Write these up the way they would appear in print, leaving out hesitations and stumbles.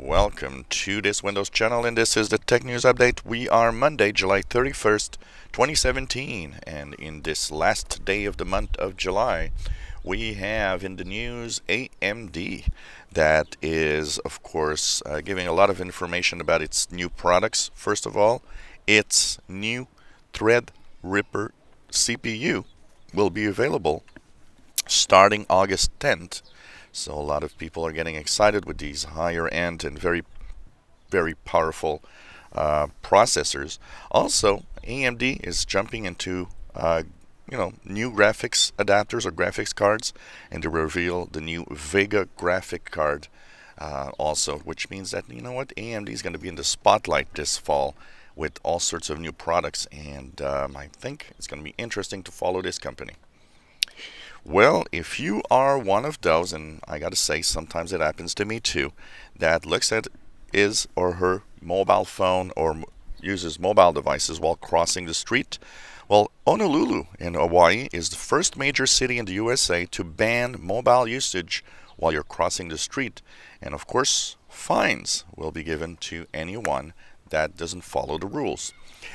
Welcome to this Windows channel, and this is the Tech News Update. We are Monday, July 31st, 2017, and in this last day of the month of July, we have in the news AMD that is, of course, giving a lot of information about its new products. First of all, its new Threadripper CPU will be available starting August 10th. So a lot of people are getting excited with these higher end and very powerful processors. Also, AMD is jumping into new graphics adapters or graphics cards, and to reveal the new Vega graphic card also, which means that AMD is going to be in the spotlight this fall with all sorts of new products, and I think it's going to be interesting to follow this company. Well, if you are one of those, and I gotta say, sometimes it happens to me too, that looks at his or her mobile phone or uses mobile devices while crossing the street, well, Honolulu in Hawaii is the first major city in the USA to ban mobile usage while you're crossing the street. And of course, fines will be given to anyone that doesn't follow the rules.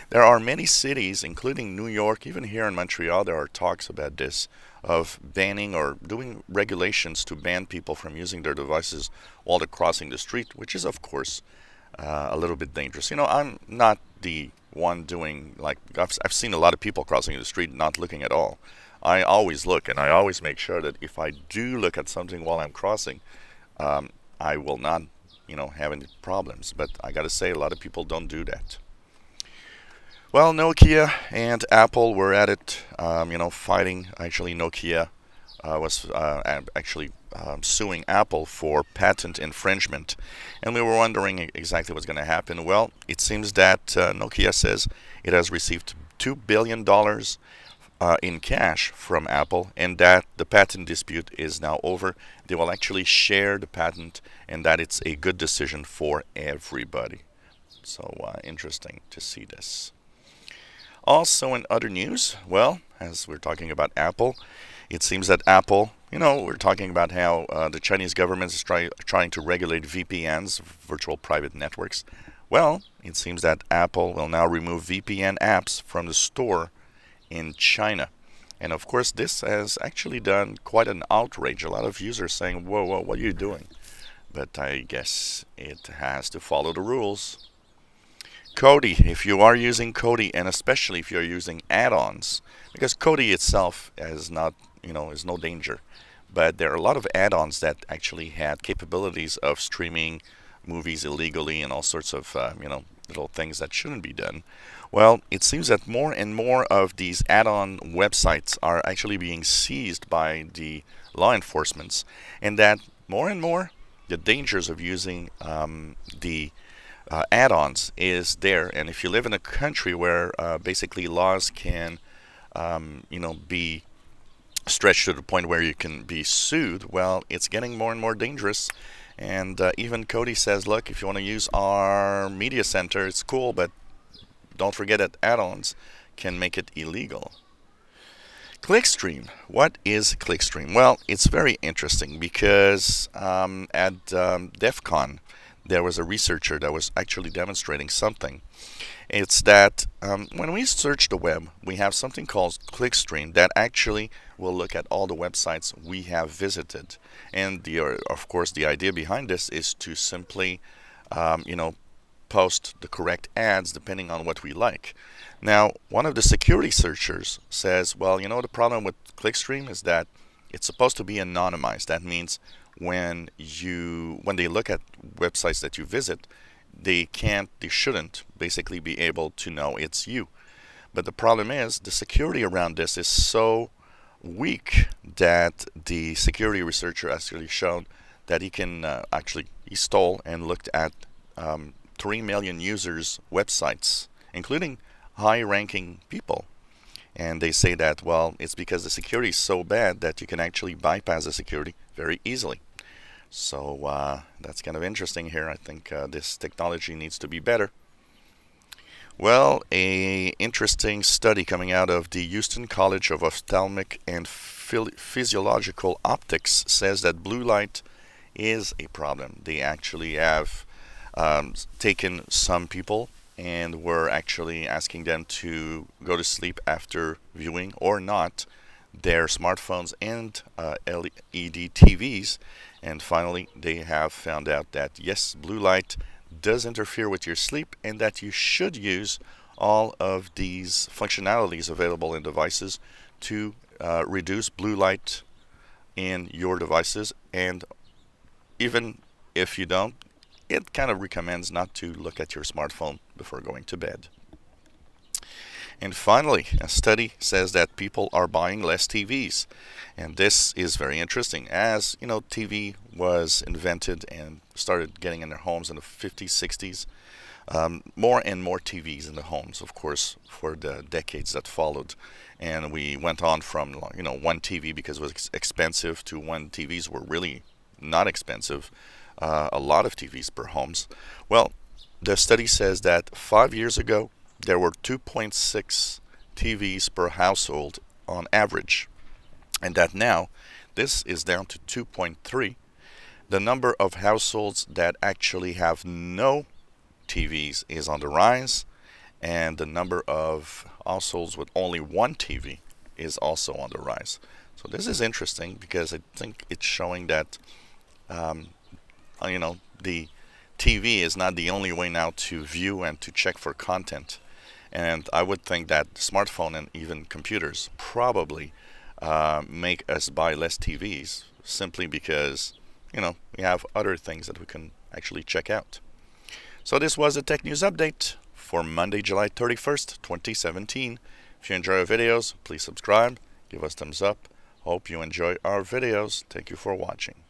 There are many cities, including New York, even here in Montreal, there are talks about this, of banning or doing regulations to ban people from using their devices while they're crossing the street, which is, of course, a little bit dangerous. I'm not the one doing, like, I've seen a lot of people crossing the street not looking at all. I always look, and I always make sure that if I do look at something while I'm crossing, I will not have any problems. But I gotta say, a lot of people don't do that. Well, Nokia and Apple were at it, fighting. Actually, Nokia was actually suing Apple for patent infringement, and we were wondering exactly what's going to happen. Well, it seems that Nokia says it has received $2 billion in cash from Apple, and that the patent dispute is now over. They will actually share the patent, and that it's a good decision for everybody. So interesting to see this. Also, in other news, well, as we're talking about Apple, it seems that Apple, we're talking about how the Chinese government is trying to regulate VPNs, virtual private networks. Well, it seems that Apple will now remove VPN apps from the store in China. And of course, this has actually done quite an outrage. A lot of users saying, whoa, what are you doing? But I guess it has to follow the rules. Kodi, if you are using Kodi, and especially if you're using add-ons, because Kodi itself is not, is no danger, but there are a lot of add-ons that actually had capabilities of streaming movies illegally and all sorts of, little things that shouldn't be done. Well, it seems that more and more of these add-on websites are actually being seized by the law enforcements, and that more and more the dangers of using the add-ons is there. And if you live in a country where basically laws can be stretched to the point where you can be sued, well, it's getting more and more dangerous. And even Kodi says, look, if you want to use our media center, it's cool, but don't forget that add-ons can make it illegal. Clickstream. What is Clickstream? Well, it's very interesting because at DEF CON, there was a researcher that was actually demonstrating something. It's that when we search the web, we have something called Clickstream that actually will look at all the websites we have visited. And of course, the idea behind this is to simply, post the correct ads depending on what we like. Now, one of the security searchers says, well, the problem with Clickstream is that it's supposed to be anonymized. That means when they look at websites that you visit, they shouldn't basically be able to know it's you. But the problem is the security around this is so weak that the security researcher actually showed that he stole and looked at 3 million users' websites, including high-ranking people. And they say that, well, it's because the security is so bad that you can actually bypass the security very easily. So that's kind of interesting here. I think this technology needs to be better. Well, an interesting study coming out of the Houston College of Ophthalmic and Physiological Optics says that blue light is a problem. They actually have taken some people and were actually asking them to go to sleep after viewing or not their smartphones and LED TVs. And finally, they have found out that yes, blue light does interfere with your sleep and that you should use all of these functionalities available in devices to reduce blue light in your devices. And even if you don't, it kind of recommends not to look at your smartphone before going to bed. And finally, a study says that people are buying less TVs. And this is very interesting. As you know, TV was invented and started getting in their homes in the 50s, 60s. More and more TVs in the homes, of course, for the decades that followed. And we went on from, one TV because it was expensive to when TVs were really not expensive. A lot of TVs per homes. Well, the study says that 5 years ago, there were 2.6 TVs per household on average, and that now this is down to 2.3. The number of households that actually have no TVs is on the rise, and the number of households with only one TV is also on the rise. So this is interesting because I think it's showing that the TV is not the only way now to view and to check for content. And I would think that smartphone and even computers probably make us buy less TVs simply because, we have other things that we can actually check out. So this was a Tech News Update for Monday, July 31st, 2017. If you enjoy our videos, please subscribe, give us thumbs up. Hope you enjoy our videos. Thank you for watching.